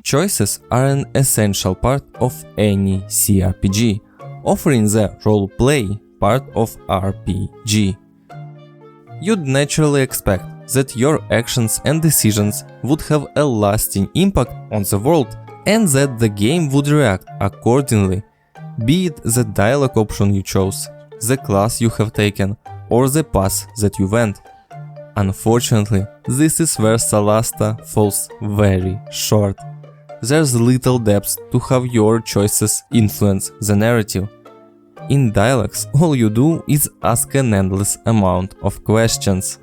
Choices are an essential part of any CRPG, offering the role-play part of RPG. You'd naturally expect that your actions and decisions would have a lasting impact on the world and that the game would react accordingly, be it the dialogue option you chose, the class you have taken, or the path that you went. Unfortunately, this is where Solasta falls very short. There's little depth to how your choices influence the narrative. In dialogues, all you do is ask an endless amount of questions.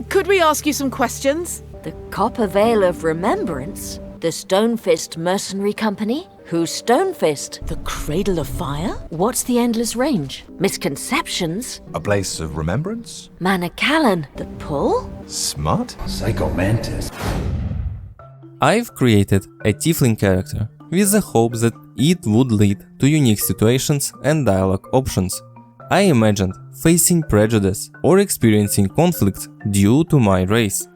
Could we ask you some questions? The Copper Veil of Remembrance? The Stonefist Mercenary Company? Who's Stonefist? The Cradle of Fire? What's the Endless Range? Misconceptions? A place of remembrance? Manacallan? The Pull? Smut? Psychomantis. I've created a tiefling character with the hope that it would lead to unique situations and dialogue options. I imagined facing prejudice or experiencing conflict due to my race.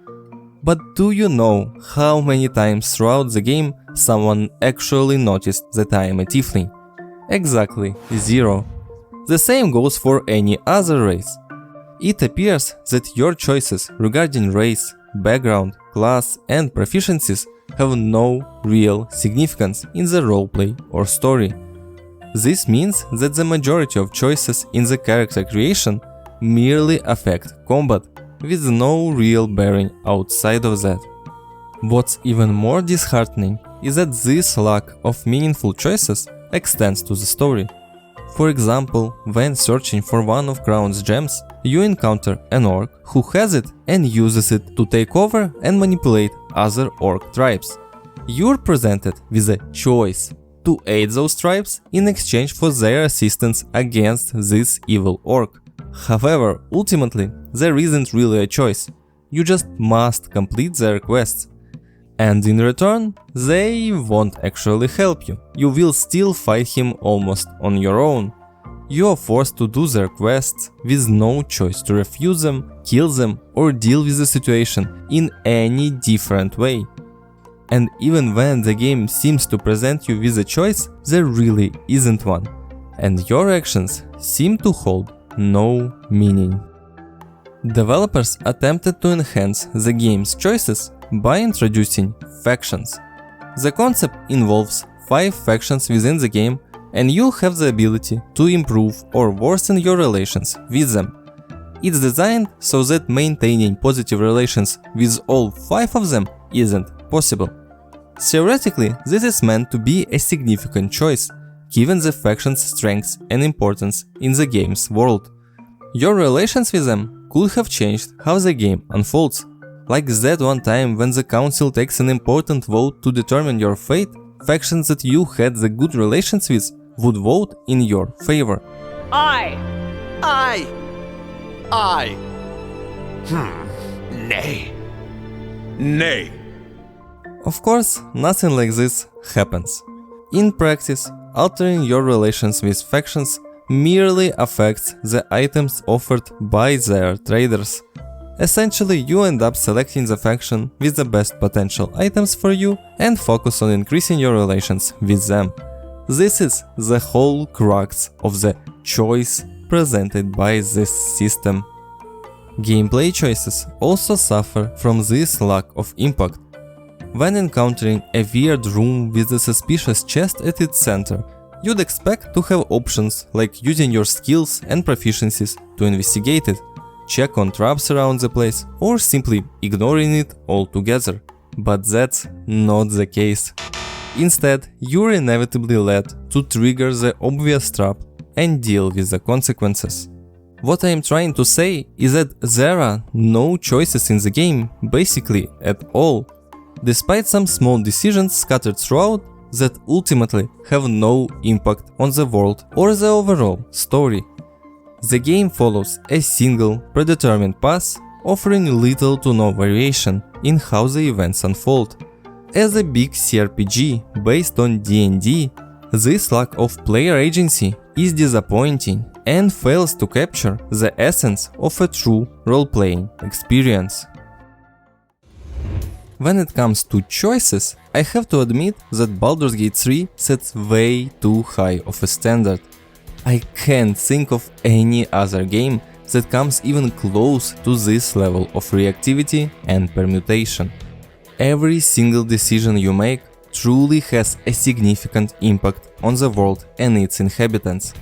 But do you know how many times throughout the game someone actually noticed that I am a tiefling? Exactly 0. The same goes for any other race. It appears that your choices regarding race, background, class and proficiencies have no real significance in the roleplay or story. This means that the majority of choices in the character creation merely affect combat, with no real bearing outside of that. What's even more disheartening is that this lack of meaningful choices extends to the story. For example, when searching for one of Crown's gems, you encounter an orc who has it and uses it to take over and manipulate other orc tribes. You're presented with a choice to aid those tribes in exchange for their assistance against this evil orc. However, ultimately, there isn't really a choice. You just must complete their quests. And in return, they won't actually help you. You will still fight him almost on your own. You are forced to do their quests with no choice to refuse them, kill them, or deal with the situation in any different way. And even when the game seems to present you with a choice, there really isn't one. And your actions seem to hold no meaning. Developers attempted to enhance the game's choices by introducing factions. The concept involves 5 factions within the game, and you have the ability to improve or worsen your relations with them. It's designed so that maintaining positive relations with all 5 of them isn't possible. Theoretically, this is meant to be a significant choice, given the faction's strengths and importance in the game's world. Your relations with them could have changed how the game unfolds, like that one time when the council takes an important vote to determine your fate. Factions that you had the good relations with would vote in your favor. I. Nay. Nay. Of course, nothing like this happens. In practice, altering your relations with factions merely affects the items offered by their traders. Essentially, you end up selecting the faction with the best potential items for you and focus on increasing your relations with them. This is the whole crux of the choice presented by this system. Gameplay choices also suffer from this lack of impact. When encountering a weird room with a suspicious chest at its center, you'd expect to have options like using your skills and proficiencies to investigate it, check on traps around the place, or simply ignoring it altogether. But that's not the case. Instead, you're inevitably led to trigger the obvious trap and deal with the consequences. What I am trying to say is that there are no choices in the game, basically at all, despite some small decisions scattered throughout that ultimately have no impact on the world or the overall story. The game follows a single, predetermined path, offering little to no variation in how the events unfold. As a big CRPG based on D&D, this lack of player agency is disappointing and fails to capture the essence of a true role-playing experience. When it comes to choices, I have to admit that Baldur's Gate 3 sets way too high of a standard. I can't think of any other game that comes even close to this level of reactivity and permutation. Every single decision you make truly has a significant impact on the world and its inhabitants.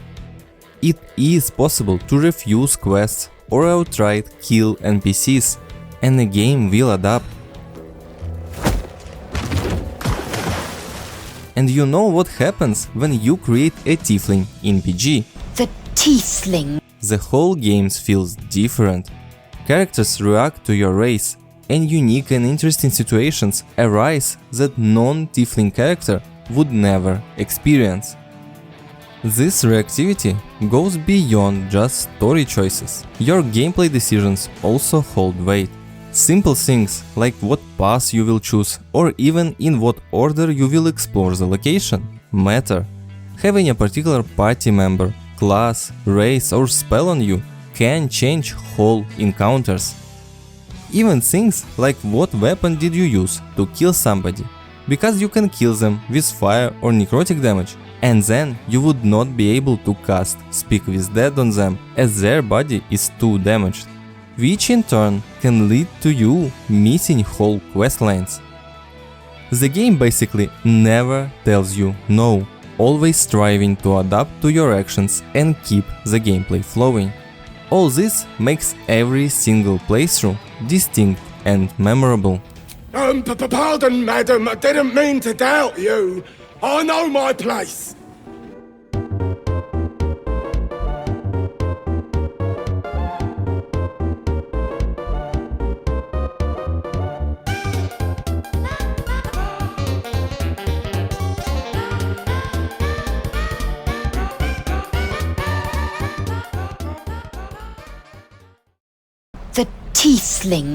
It is possible to refuse quests or outright kill NPCs, and the game will adapt. And you know what happens when you create a tiefling in PG? The tiefling. The whole game feels different. Characters react to your race, and unique and interesting situations arise that non-tiefling character would never experience. This reactivity goes beyond just story choices. Your gameplay decisions also hold weight. Simple things like what path you will choose or even in what order you will explore the location matter. Having a particular party member, class, race or spell on you can change whole encounters. Even things like what weapon did you use to kill somebody, because you can kill them with fire or necrotic damage, and then you would not be able to cast Speak with Dead on them as their body is too damaged, which in turn can lead to you missing whole questlines. The game basically never tells you no, always striving to adapt to your actions and keep the gameplay flowing. All this makes every single playthrough distinct and memorable. Pardon, madam, I didn't mean to doubt you. I know my place. The tiefling.